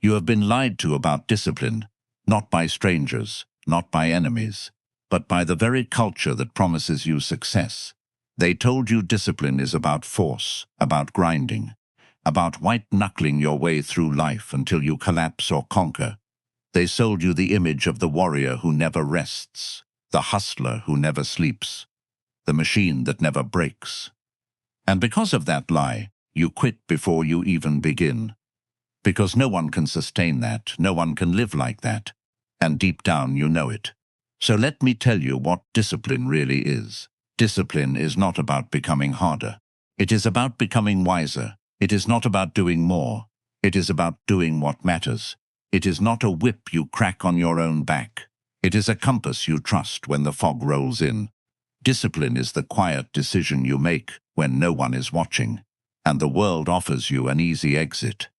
You have been lied to about discipline, not by strangers, not by enemies, but by the very culture that promises you success. They told you discipline is about force, about grinding, about white-knuckling your way through life until you collapse or conquer. They sold you the image of the warrior who never rests, the hustler who never sleeps, the machine that never breaks. And because of that lie, you quit before you even begin. Because no one can sustain that, no one can live like that, and deep down you know it. So let me tell you what discipline really is. Discipline is not about becoming harder. It is about becoming wiser. It is not about doing more. It is about doing what matters. It is not a whip you crack on your own back. It is a compass you trust when the fog rolls in. Discipline is the quiet decision you make when no one is watching, and the world offers you an easy exit.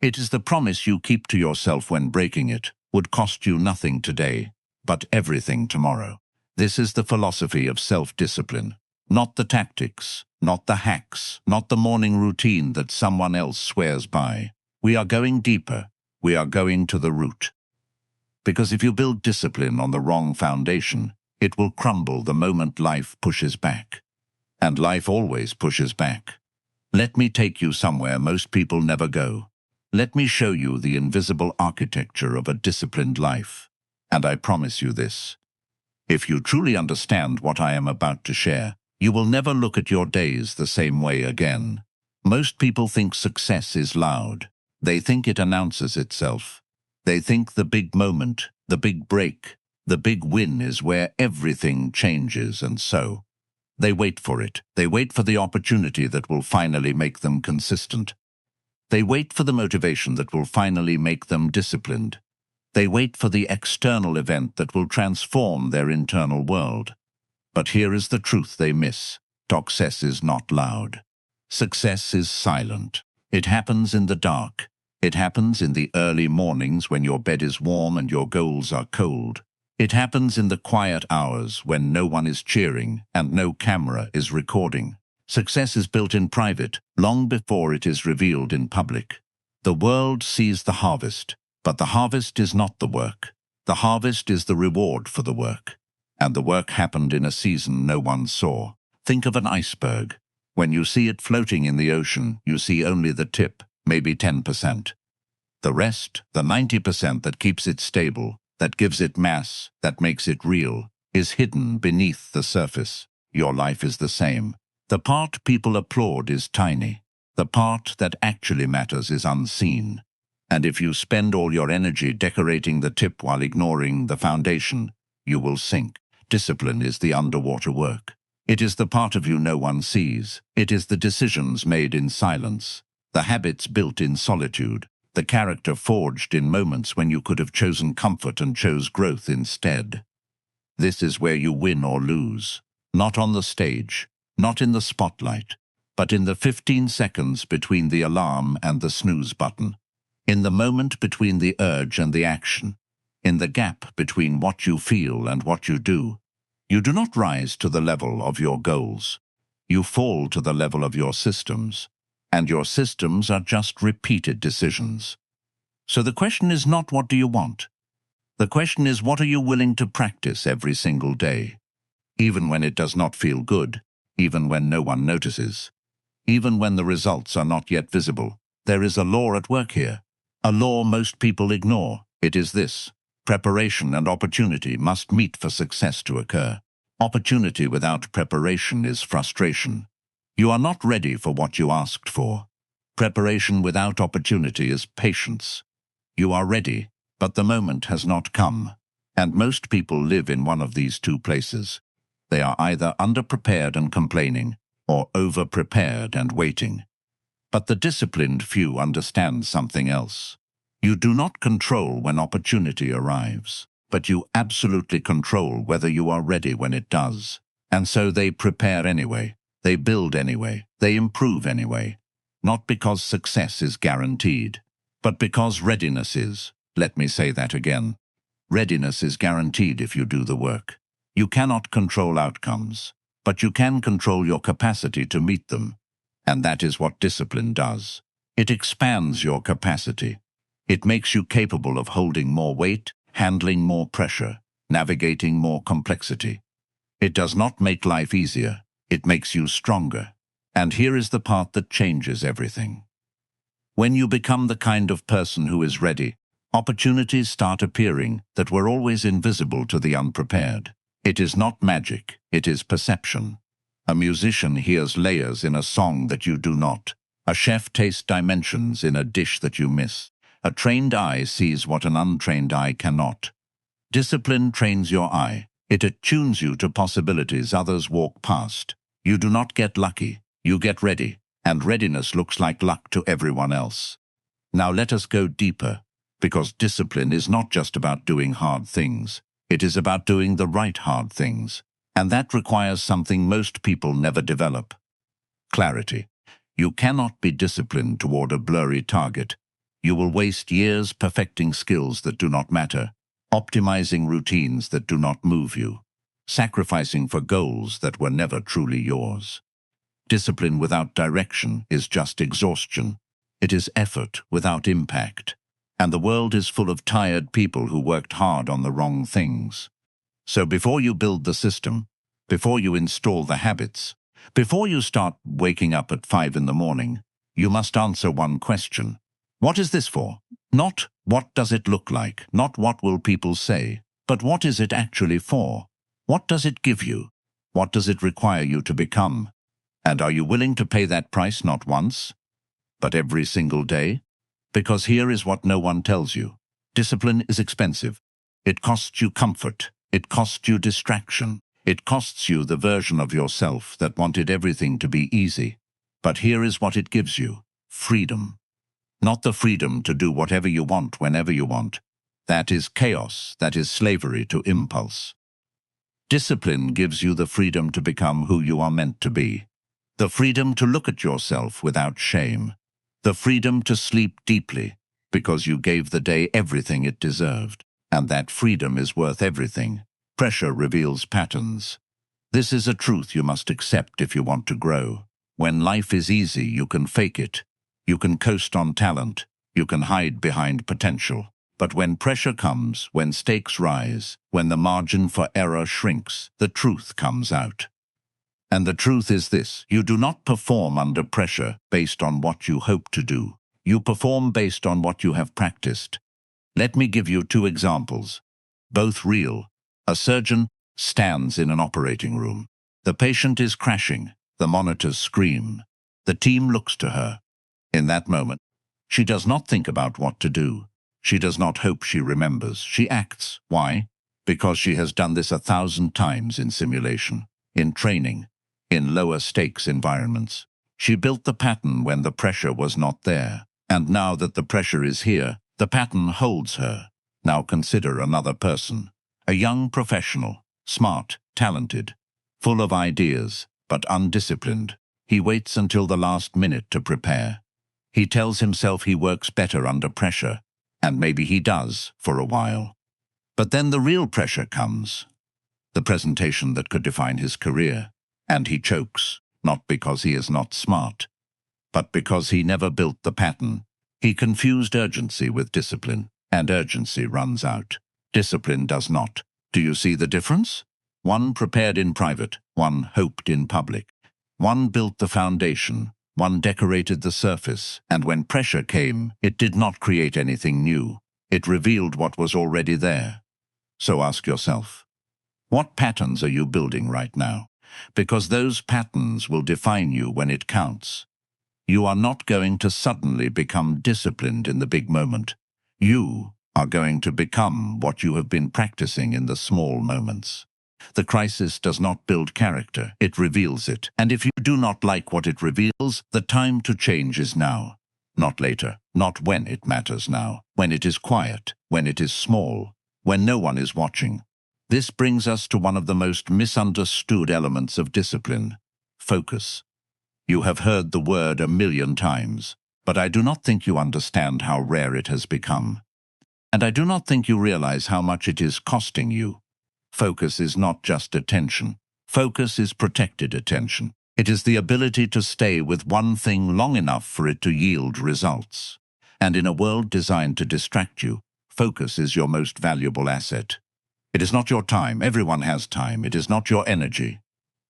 It is the promise you keep to yourself when breaking it would cost you nothing today, but everything tomorrow. This is the philosophy of self-discipline, not the tactics, not the hacks, not the morning routine that someone else swears by. We are going deeper. We are going to the root. Because if you build discipline on the wrong foundation, it will crumble the moment life pushes back. And life always pushes back. Let me take you somewhere most people never go. Let me show you the invisible architecture of a disciplined life. And I promise you this. If you truly understand what I am about to share, you will never look at your days the same way again. Most people think success is loud. They think it announces itself. They think the big moment, the big break, the big win is where everything changes, and so they wait for it. They wait for the opportunity that will finally make them consistent. They wait for the motivation that will finally make them disciplined. They wait for the external event that will transform their internal world. But here is the truth they miss. Success is not loud. Success is silent. It happens in the dark. It happens in the early mornings when your bed is warm and your goals are cold. It happens in the quiet hours when no one is cheering and no camera is recording. Success is built in private, long before it is revealed in public. The world sees the harvest, but the harvest is not the work. The harvest is the reward for the work. And the work happened in a season no one saw. Think of an iceberg. When you see it floating in the ocean, you see only the tip, maybe 10%. The rest, the 90% that keeps it stable, that gives it mass, that makes it real, is hidden beneath the surface. Your life is the same. The part people applaud is tiny. The part that actually matters is unseen. And if you spend all your energy decorating the tip while ignoring the foundation, you will sink. Discipline is the underwater work. It is the part of you no one sees. It is the decisions made in silence, the habits built in solitude, the character forged in moments when you could have chosen comfort and chose growth instead. This is where you win or lose, not on the stage, not in the spotlight, but in the 15 seconds between the alarm and the snooze button, in the moment between the urge and the action, in the gap between what you feel and what you do. You do not rise to the level of your goals. You fall to the level of your systems, and your systems are just repeated decisions. So the question is not what do you want? The question is what are you willing to practice every single day, even when it does not feel good, even when no one notices, even when the results are not yet visible. There is a law at work here, a law most people ignore. It is this: preparation and opportunity must meet for success to occur. Opportunity without preparation is frustration. You are not ready for what you asked for. Preparation without opportunity is patience. You are ready, but the moment has not come. And most people live in one of these two places. They are either underprepared and complaining, or over-prepared and waiting. But the disciplined few understand something else. You do not control when opportunity arrives, but you absolutely control whether you are ready when it does. And so they prepare anyway, they build anyway, they improve anyway. Not because success is guaranteed, but because readiness is. Let me say that again. Readiness is guaranteed if you do the work. You cannot control outcomes, but you can control your capacity to meet them. And that is what discipline does. It expands your capacity. It makes you capable of holding more weight, handling more pressure, navigating more complexity. It does not make life easier. It makes you stronger. And here is the part that changes everything. When you become the kind of person who is ready, opportunities start appearing that were always invisible to the unprepared. It is not magic, it is perception. A musician hears layers in a song that you do not. A chef tastes dimensions in a dish that you miss. A trained eye sees what an untrained eye cannot. Discipline trains your eye. It attunes you to possibilities others walk past. You do not get lucky, you get ready, and readiness looks like luck to everyone else. Now let us go deeper, because discipline is not just about doing hard things. It is about doing the right hard things. And that requires something most people never develop: clarity. You cannot be disciplined toward a blurry target. You will waste years perfecting skills that do not matter, optimizing routines that do not move you, sacrificing for goals that were never truly yours. Discipline without direction is just exhaustion. It is effort without impact. And the world is full of tired people who worked hard on the wrong things. So before you build the system, before you install the habits, before you start waking up at 5 in the morning, you must answer one question. What is this for? Not what does it look like, not what will people say, but what is it actually for? What does it give you? What does it require you to become? And are you willing to pay that price not once, but every single day? Because here is what no one tells you. Discipline is expensive. It costs you comfort. It costs you distraction. It costs you the version of yourself that wanted everything to be easy. But here is what it gives you: freedom. Not the freedom to do whatever you want whenever you want. That is chaos. That is slavery to impulse. Discipline gives you the freedom to become who you are meant to be. The freedom to look at yourself without shame. The freedom to sleep deeply because you gave the day everything it deserved. And that freedom is worth everything. Pressure reveals patterns. This is a truth you must accept if you want to grow. When life is easy, you can fake it. You can coast on talent. You can hide behind potential. But when pressure comes, when stakes rise, when the margin for error shrinks, the truth comes out. And the truth is this: you do not perform under pressure based on what you hope to do. You perform based on what you have practiced. Let me give you 2 examples, both real. A surgeon stands in an operating room. The patient is crashing. The monitors scream. The team looks to her. In that moment, she does not think about what to do. She does not hope she remembers. She acts. Why? Because she has done this 1,000 times in simulation, in training, in lower stakes environments. She built the pattern when the pressure was not there. And now that the pressure is here, the pattern holds her. Now consider another person. A young professional, smart, talented, full of ideas, but undisciplined. He waits until the last minute to prepare. He tells himself he works better under pressure, and maybe he does for a while. But then the real pressure comes, the presentation that could define his career, and he chokes, not because he is not smart, but because he never built the pattern. He confused urgency with discipline, and urgency runs out. Discipline does not. Do you see the difference? One prepared in private, one hoped in public. One built the foundation, one decorated the surface, and when pressure came, it did not create anything new. It revealed what was already there. So ask yourself, what patterns are you building right now? Because those patterns will define you when it counts. You are not going to suddenly become disciplined in the big moment. You are going to become what you have been practicing in the small moments. The crisis does not build character, it reveals it. And if you do not like what it reveals, the time to change is now. Not later, not when it matters now, when it is quiet, when it is small, when no one is watching. This brings us to one of the most misunderstood elements of discipline: focus. You have heard the word 1,000,000 times, but I do not think you understand how rare it has become. And I do not think you realize how much it is costing you. Focus is not just attention. Focus is protected attention. It is the ability to stay with one thing long enough for it to yield results. And in a world designed to distract you, focus is your most valuable asset. It is not your time. Everyone has time. It is not your energy.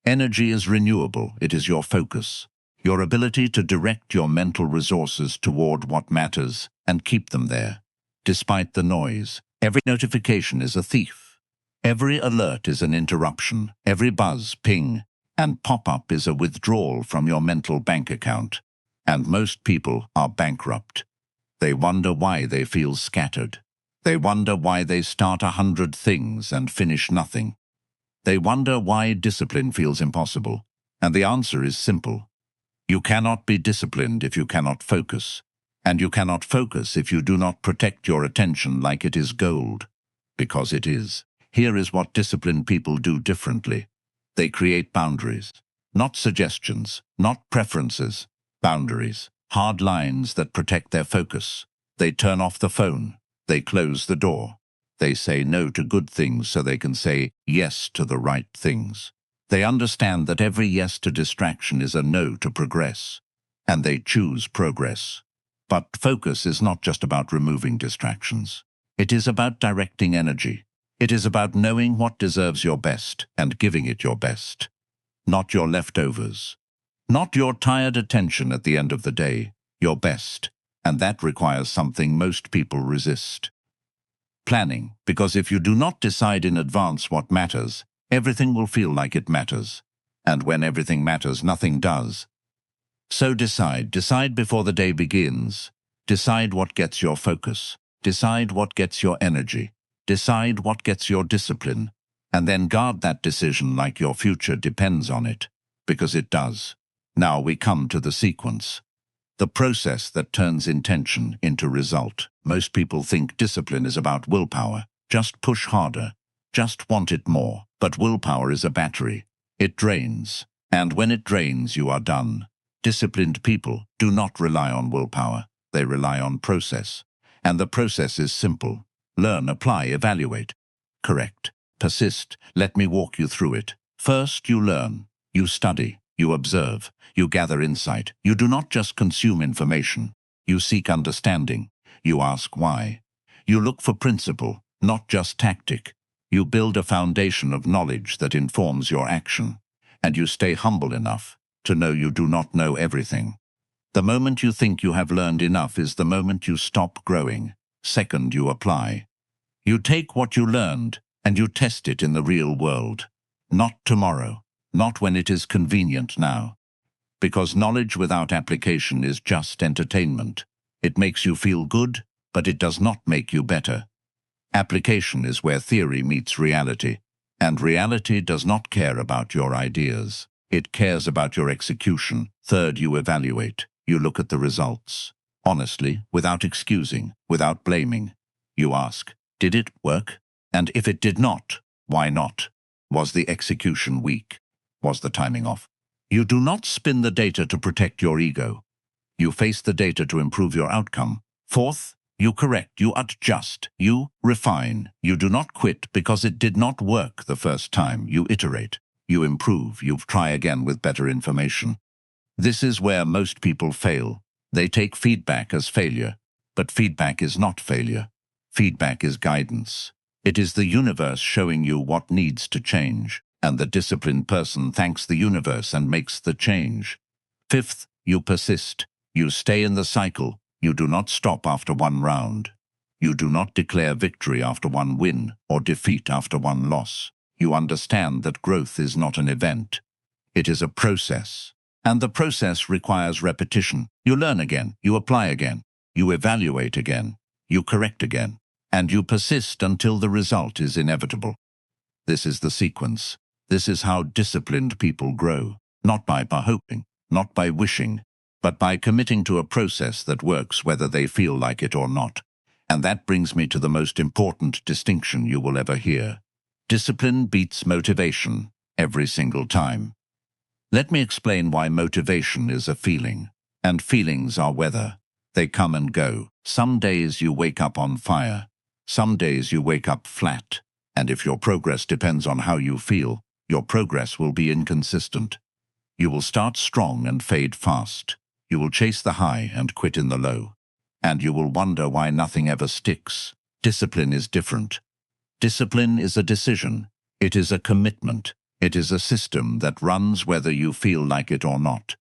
Energy is renewable. It is your focus. Your ability to direct your mental resources toward what matters and keep them there. Despite the noise, every notification is a thief. Every alert is an interruption. Every buzz, ping, and pop-up is a withdrawal from your mental bank account. And most people are bankrupt. They wonder why they feel scattered. They wonder why they start 100 things and finish nothing. They wonder why discipline feels impossible. And the answer is simple. You cannot be disciplined if you cannot focus. And you cannot focus if you do not protect your attention like it is gold. Because it is. Here is what disciplined people do differently. They create boundaries. Not suggestions, not preferences. Boundaries. Hard lines that protect their focus. They turn off the phone. They close the door. They say no to good things so they can say yes to the right things. They understand that every yes to distraction is a no to progress. And they choose progress. But focus is not just about removing distractions. It is about directing energy. It is about knowing what deserves your best and giving it your best. Not your leftovers. Not your tired attention at the end of the day. Your best. And that requires something most people resist. Planning, because if you do not decide in advance what matters, everything will feel like it matters. And when everything matters, nothing does. So decide before the day begins. Decide what gets your focus. Decide what gets your energy. Decide what gets your discipline. And then guard that decision like your future depends on it. Because it does. Now we come to the sequence. The process that turns intention into result. Most people think discipline is about willpower. Just push harder. Just want it more. But willpower is a battery. It drains. And when it drains, you are done. Disciplined people do not rely on willpower. They rely on process. And the process is simple. Learn, apply, evaluate. Correct. Persist. Let me walk you through it. First, you learn. You study. You observe. You gather insight. You do not just consume information. You seek understanding. You ask why. You look for principle, not just tactic. You build a foundation of knowledge that informs your action. And you stay humble enough to know you do not know everything. The moment you think you have learned enough is the moment you stop growing. Second, you apply. You take what you learned and you test it in the real world. Not tomorrow. Not when it is convenient now. Because knowledge without application is just entertainment. It makes you feel good, but it does not make you better. Application is where theory meets reality, and reality does not care about your ideas. It cares about your execution. Third, you evaluate. You look at the results. Honestly, without excusing, without blaming. You ask, did it work? And if it did not, why not? Was the execution weak? Was the timing off? You do not spin the data to protect your ego. You face the data to improve your outcome. Fourth, you correct, you adjust, you refine. You do not quit because it did not work the first time. You iterate, you improve, you try again with better information. This is where most people fail. They take feedback as failure, but feedback is not failure. Feedback is guidance. It is the universe showing you what needs to change. And the disciplined person thanks the universe and makes the change. Fifth, you persist. You stay in the cycle. You do not stop after one round. You do not declare victory after one win or defeat after one loss. You understand that growth is not an event. It is a process. And the process requires repetition. You learn again. You apply again. You evaluate again. You correct again. And you persist until the result is inevitable. This is the sequence. This is how disciplined people grow, not by hoping, not by wishing, but by committing to a process that works whether they feel like it or not. And that brings me to the most important distinction you will ever hear. Discipline beats motivation every single time. Let me explain why motivation is a feeling, and feelings are weather. They come and go. Some days you wake up on fire. Some days you wake up flat. And if your progress depends on how you feel, your progress will be inconsistent. You will start strong and fade fast. You will chase the high and quit in the low. and you will wonder why nothing ever sticks. Discipline is different. Discipline is a decision. It is a commitment. It is a system that runs whether you feel like it or not.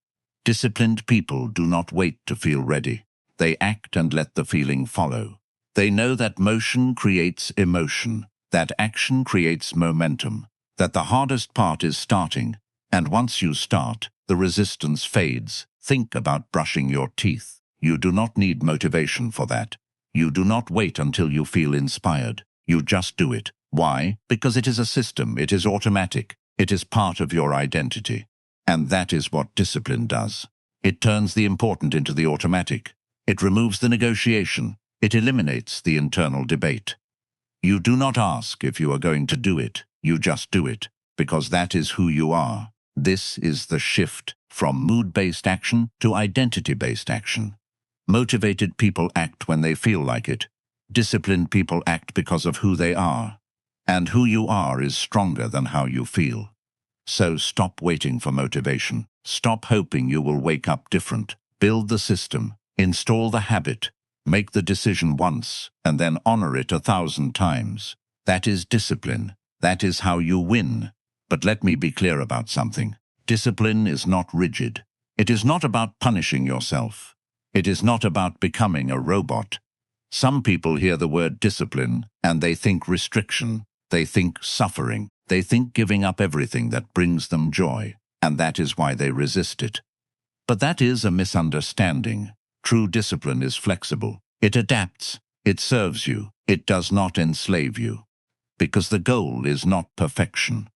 Disciplined people do not wait to feel ready. They act and let the feeling follow. They know that motion creates emotion, that action creates momentum, that the hardest part is starting, and once you start, the resistance fades. Think about brushing your teeth. You do not need motivation for that. You do not wait until you feel inspired. You just do it. Why? Because it is a system. It is automatic. It is part of your identity. And that is what discipline does. It turns the important into the automatic. It removes the negotiation. It eliminates the internal debate. You do not ask if you are going to do it. You just do it, because that is who you are. This is the shift from mood-based action to identity-based action. Motivated people act when they feel like it. Disciplined people act because of who they are. And who you are is stronger than how you feel. So stop waiting for motivation. Stop hoping you will wake up different. Build the system. Install the habit. Make the decision once, and then honor it 1,000 times. That is discipline. That is how you win. But let me be clear about something. Discipline is not rigid. It is not about punishing yourself. It is not about becoming a robot. Some people hear the word discipline, and they think restriction. They think suffering. They think giving up everything that brings them joy, and that is why they resist it. But that is a misunderstanding. True discipline is flexible. It adapts. It serves you. It does not enslave you. Because the goal is not perfection.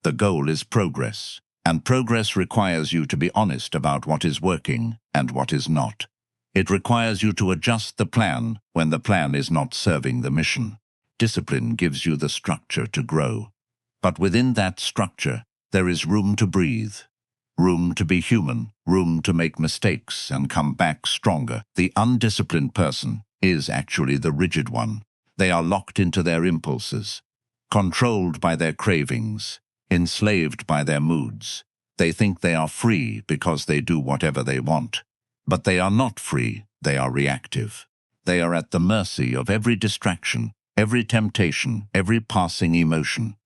The goal is progress. And progress requires you to be honest about what is working and what is not. It requires you to adjust the plan when the plan is not serving the mission. Discipline gives you the structure to grow. But within that structure, there is room to breathe. Room to be human, room to make mistakes and come back stronger. The undisciplined person is actually the rigid one. They are locked into their impulses, controlled by their cravings, enslaved by their moods. They think they are free because they do whatever they want. But they are not free, they are reactive. They are at the mercy of every distraction, every temptation, every passing emotion.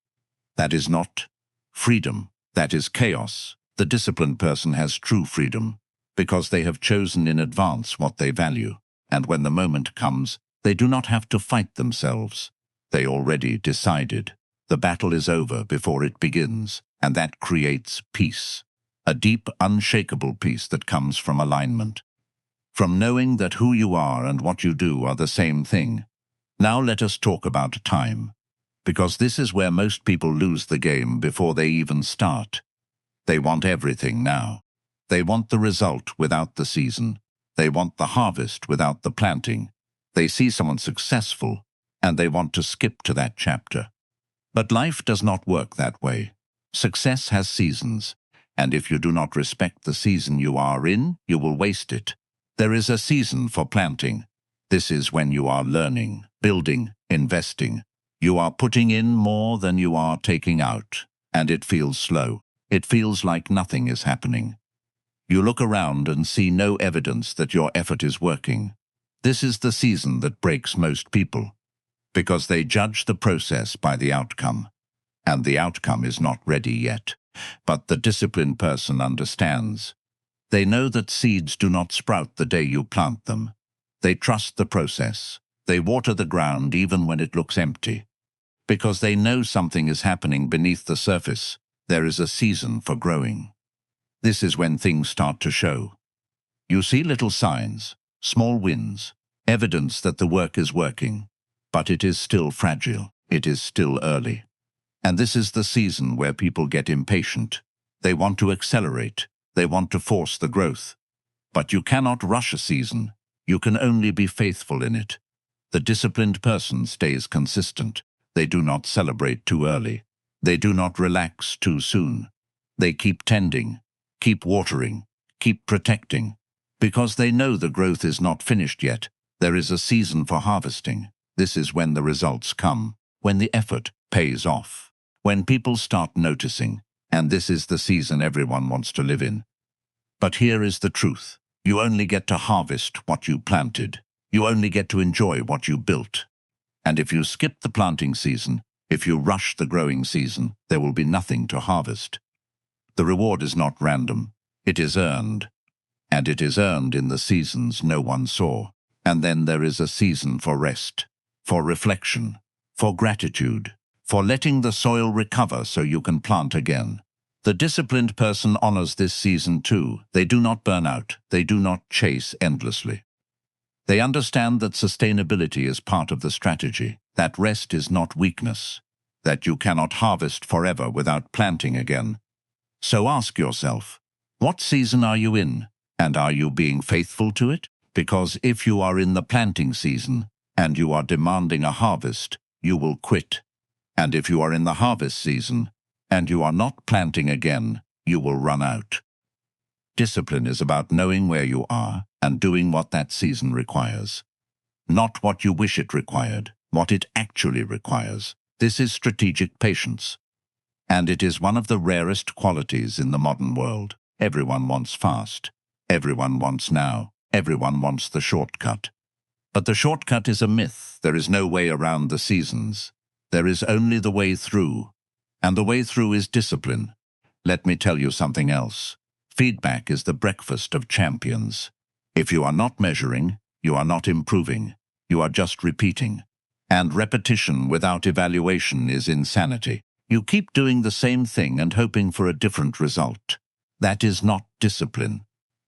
That is not freedom, that is chaos. The disciplined person has true freedom, because they have chosen in advance what they value, and when the moment comes, they do not have to fight themselves. They already decided. The battle is over before it begins, and that creates peace. A deep, unshakable peace that comes from alignment. From knowing that who you are and what you do are the same thing. Now let us talk about time, because this is where most people lose the game before they even start. They want everything now. They want the result without the season. They want the harvest without the planting. They see someone successful, and they want to skip to that chapter. But life does not work that way. Success has seasons, and if you do not respect the season you are in, you will waste it. There is a season for planting. This is when you are learning, building, investing. You are putting in more than you are taking out, and it feels slow. It feels like nothing is happening. You look around and see no evidence that your effort is working. This is the season that breaks most people, because they judge the process by the outcome, and the outcome is not ready yet. But the disciplined person understands. They know that seeds do not sprout the day you plant them. They trust the process. They water the ground even when it looks empty, because they know something is happening beneath the surface. There is a season for growing. This is when things start to show. You see little signs, small wins, evidence that the work is working, but it is still fragile. It is still early. And this is the season where people get impatient. They want to accelerate. They want to force the growth. But you cannot rush a season. You can only be faithful in it. The disciplined person stays consistent. They do not celebrate too early. They do not relax too soon. They keep tending, keep watering, keep protecting. Because they know the growth is not finished yet, there is a season for harvesting. This is when the results come, when the effort pays off, when people start noticing, and this is the season everyone wants to live in. But here is the truth. You only get to harvest what you planted. You only get to enjoy what you built. And if you skip the planting season, if you rush the growing season, there will be nothing to harvest. The reward is not random. It is earned. And it is earned in the seasons no one saw. And then there is a season for rest, for reflection, for gratitude, for letting the soil recover so you can plant again. The disciplined person honors this season too. They do not burn out. They do not chase endlessly. They understand that sustainability is part of the strategy, that rest is not weakness, that you cannot harvest forever without planting again. So ask yourself, what season are you in, and are you being faithful to it? Because if you are in the planting season, and you are demanding a harvest, you will quit. And if you are in the harvest season, and you are not planting again, you will run out. Discipline is about knowing where you are and doing what that season requires. Not what you wish it required, what it actually requires. This is strategic patience. And it is one of the rarest qualities in the modern world. Everyone wants fast. Everyone wants now. Everyone wants the shortcut. But the shortcut is a myth. There is no way around the seasons. There is only the way through. And the way through is discipline. Let me tell you something else. Feedback is the breakfast of champions. If you are not measuring, you are not improving. You are just repeating. And repetition without evaluation is insanity. You keep doing the same thing and hoping for a different result. That is not discipline.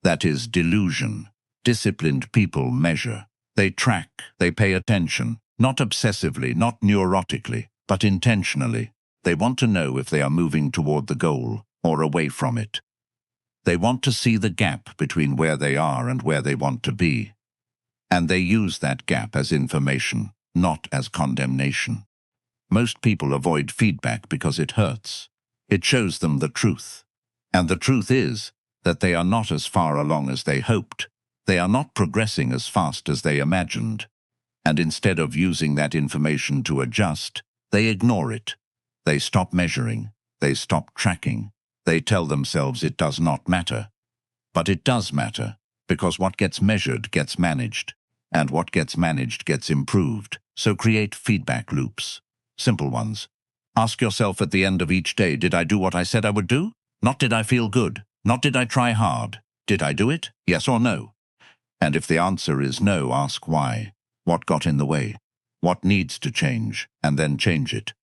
That is delusion. Disciplined people measure. They track, they pay attention, not obsessively, not neurotically, but intentionally. They want to know if they are moving toward the goal or away from it. They want to see the gap between where they are and where they want to be. And they use that gap as information, not as condemnation. Most people avoid feedback because it hurts. It shows them the truth. And the truth is that they are not as far along as they hoped. They are not progressing as fast as they imagined. And instead of using that information to adjust, they ignore it. They stop measuring. They stop tracking. They tell themselves it does not matter. But it does matter, because what gets measured gets managed, and what gets managed gets improved. So create feedback loops. Simple ones. Ask yourself at the end of each day, did I do what I said I would do? Not did I feel good? Not did I try hard? Did I do it? Yes or no? And if the answer is no, ask why. What got in the way? What needs to change? And then change it.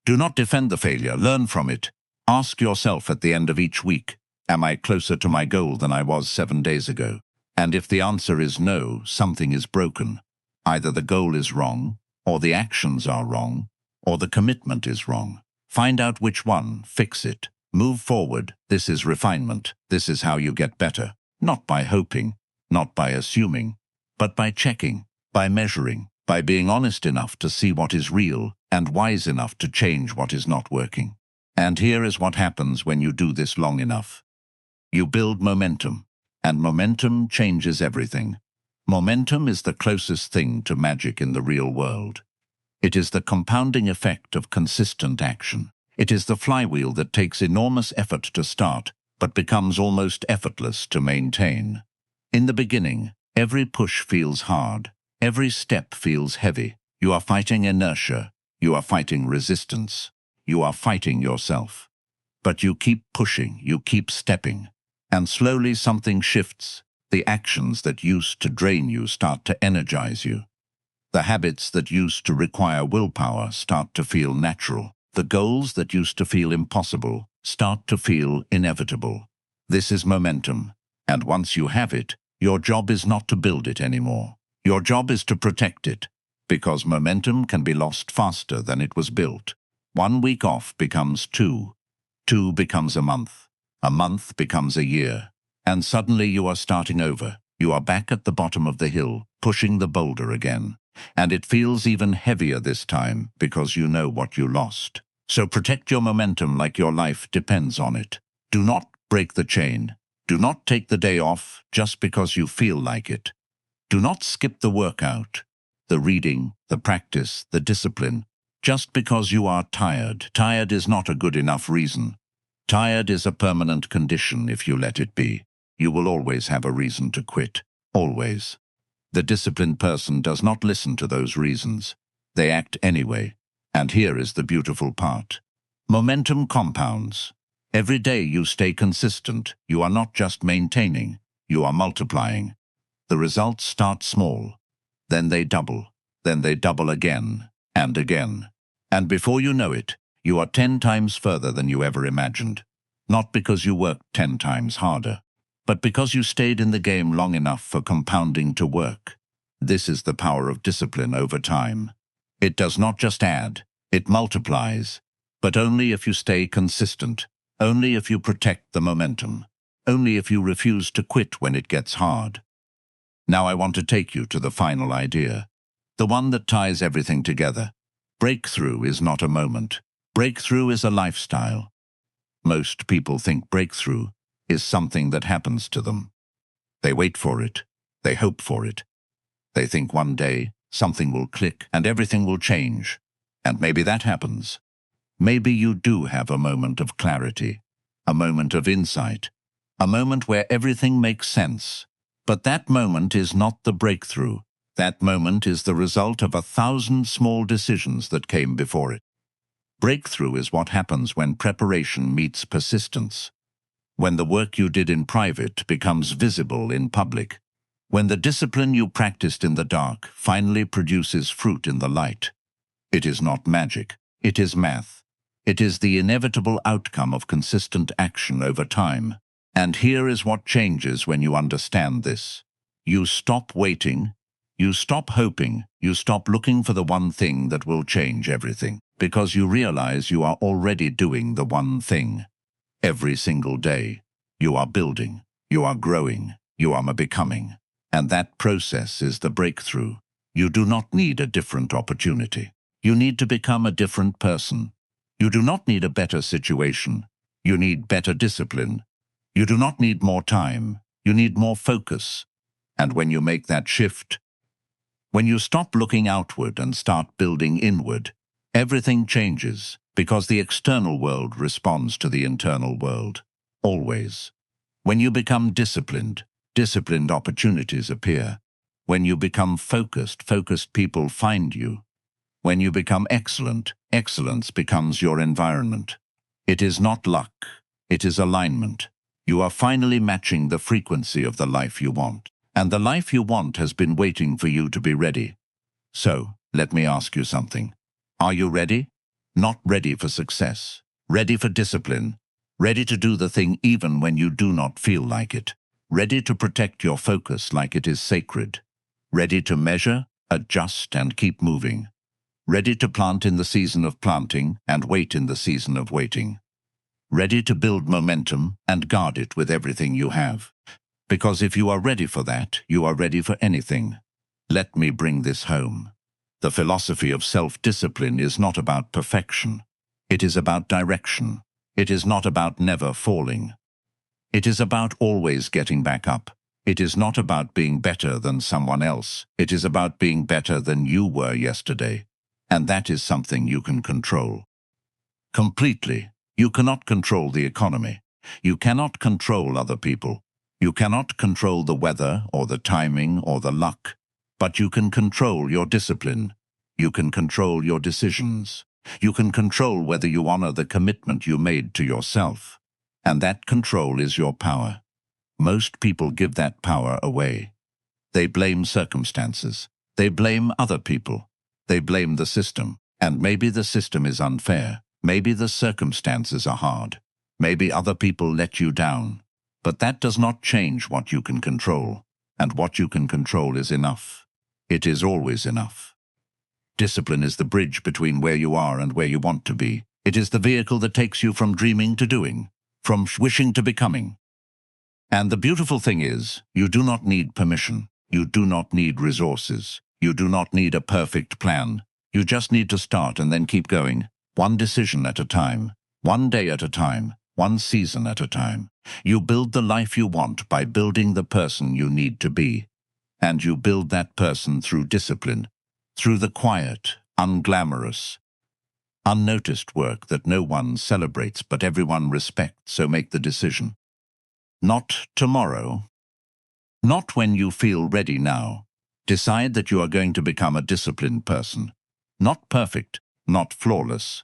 Do not defend the failure, learn from it. Ask yourself at the end of each week, am I closer to my goal than I was 7 days ago? And if the answer is no, something is broken. Either the goal is wrong, or the actions are wrong, or the commitment is wrong. Find out which one, fix it. Move forward. This is refinement. This is how you get better. Not by hoping, not by assuming, but by checking, by measuring, by being honest enough to see what is real and wise enough to change what is not working. And here is what happens when you do this long enough. You build momentum, and momentum changes everything. Momentum is the closest thing to magic in the real world. It is the compounding effect of consistent action. It is the flywheel that takes enormous effort to start, but becomes almost effortless to maintain. In the beginning, every push feels hard. Every step feels heavy. You are fighting inertia. You are fighting resistance. You are fighting yourself. But you keep pushing, you keep stepping. And slowly something shifts. The actions that used to drain you start to energize you. The habits that used to require willpower start to feel natural. The goals that used to feel impossible start to feel inevitable. This is momentum. And once you have it, your job is not to build it anymore. Your job is to protect it, because momentum can be lost faster than it was built. 1 week off becomes 2. 2 becomes a month becomes a year, and suddenly you are starting over. You are back at the bottom of the hill, pushing the boulder again. And it feels even heavier this time because you know what you lost. So protect your momentum like your life depends on it. Do not break the chain. Do not take the day off just because you feel like it. Do not skip the workout, the reading, the practice, the discipline, just because you are tired. Tired is not a good enough reason. Tired is a permanent condition if you let it be. You will always have a reason to quit. Always. The disciplined person does not listen to those reasons. They act anyway. And here is the beautiful part. Momentum compounds. Every day you stay consistent. You are not just maintaining, you are multiplying. The results start small. Then they double. Then they double again and again. And before you know it, you are 10 times further than you ever imagined. Not because you worked 10 times harder, but because you stayed in the game long enough for compounding to work. This is the power of discipline over time. It does not just add, it multiplies, but only if you stay consistent, only if you protect the momentum, only if you refuse to quit when it gets hard. Now I want to take you to the final idea, the one that ties everything together. Breakthrough is not a moment. Breakthrough is a lifestyle. Most people think breakthrough is something that happens to them. They wait for it. They hope for it. They think one day something will click and everything will change. And maybe that happens. Maybe you do have a moment of clarity, a moment of insight, a moment where everything makes sense. But that moment is not the breakthrough. That moment is the result of 1,000 small decisions that came before it. Breakthrough is what happens when preparation meets persistence, when the work you did in private becomes visible in public, when the discipline you practiced in the dark finally produces fruit in the light. It is not magic, it is math. It is the inevitable outcome of consistent action over time. And here is what changes when you understand this. You stop waiting, you stop hoping, you stop looking for the one thing that will change everything, because you realize you are already doing the one thing. Every single day, you are building, you are growing, you are becoming. And that process is the breakthrough. You do not need a different opportunity. You need to become a different person. You do not need a better situation. You need better discipline. You do not need more time. You need more focus. And when you make that shift, when you stop looking outward and start building inward, everything changes because the external world responds to the internal world. Always. When you become disciplined, disciplined opportunities appear. When you become focused, focused people find you. When you become excellent, excellence becomes your environment. It is not luck, it is alignment. You are finally matching the frequency of the life you want. And the life you want has been waiting for you to be ready. So, let me ask you something. Are you ready? Not ready for success. Ready for discipline. Ready to do the thing even when you do not feel like it. Ready to protect your focus like it is sacred. Ready to measure, adjust, and keep moving. Ready to plant in the season of planting and wait in the season of waiting. Ready to build momentum and guard it with everything you have. Because if you are ready for that, you are ready for anything. Let me bring this home. The philosophy of self-discipline is not about perfection. It is about direction. It is not about never falling. It is about always getting back up. It is not about being better than someone else. It is about being better than you were yesterday. And that is something you can control. Completely. You cannot control the economy. You cannot control other people. You cannot control the weather or the timing or the luck. But you can control your discipline. You can control your decisions. You can control whether you honor the commitment you made to yourself. And that control is your power. Most people give that power away. They blame circumstances. They blame other people. They blame the system. And maybe the system is unfair. Maybe the circumstances are hard. Maybe other people let you down. But that does not change what you can control. And what you can control is enough. It is always enough. Discipline is the bridge between where you are and where you want to be. It is the vehicle that takes you from dreaming to doing, from wishing to becoming. And the beautiful thing is, you do not need permission. You do not need resources. You do not need a perfect plan. You just need to start and then keep going. One decision at a time, one day at a time, one season at a time. You build the life you want by building the person you need to be. And you build that person through discipline, through the quiet, unglamorous, unnoticed work that no one celebrates but everyone respects. So make the decision. Not tomorrow. Not when you feel ready now. Decide that you are going to become a disciplined person. Not perfect, not flawless,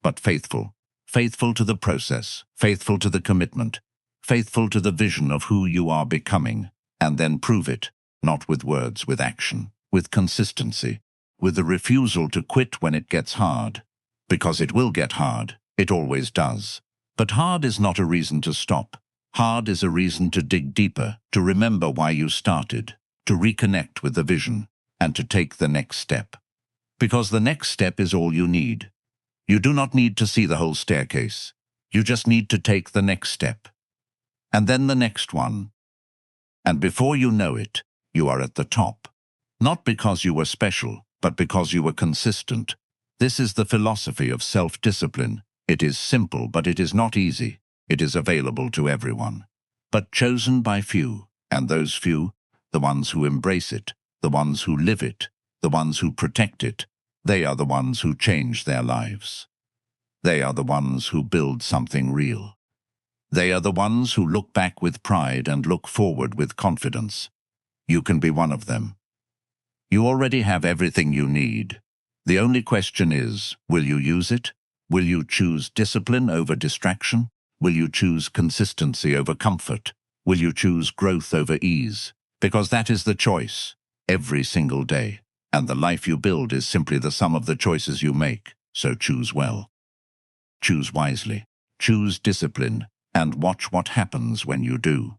but faithful. Faithful to the process, faithful to the commitment, faithful to the vision of who you are becoming, and then prove it, not with words, with action, with consistency, with the refusal to quit when it gets hard. Because it will get hard, it always does. But hard is not a reason to stop. Hard is a reason to dig deeper, to remember why you started, to reconnect with the vision, and to take the next step. Because the next step is all you need. You do not need to see the whole staircase. You just need to take the next step. And then the next one. And before you know it, you are at the top. Not because you were special, but because you were consistent. This is the philosophy of self-discipline. It is simple, but it is not easy. It is available to everyone, but chosen by few. And those few, the ones who embrace it, the ones who live it, the ones who protect it, they are the ones who change their lives. They are the ones who build something real. They are the ones who look back with pride and look forward with confidence. You can be one of them. You already have everything you need. The only question is, will you use it? Will you choose discipline over distraction? Will you choose consistency over comfort? Will you choose growth over ease? Because that is the choice, every single day. And the life you build is simply the sum of the choices you make. So choose well. Choose wisely. Choose discipline, and watch what happens when you do.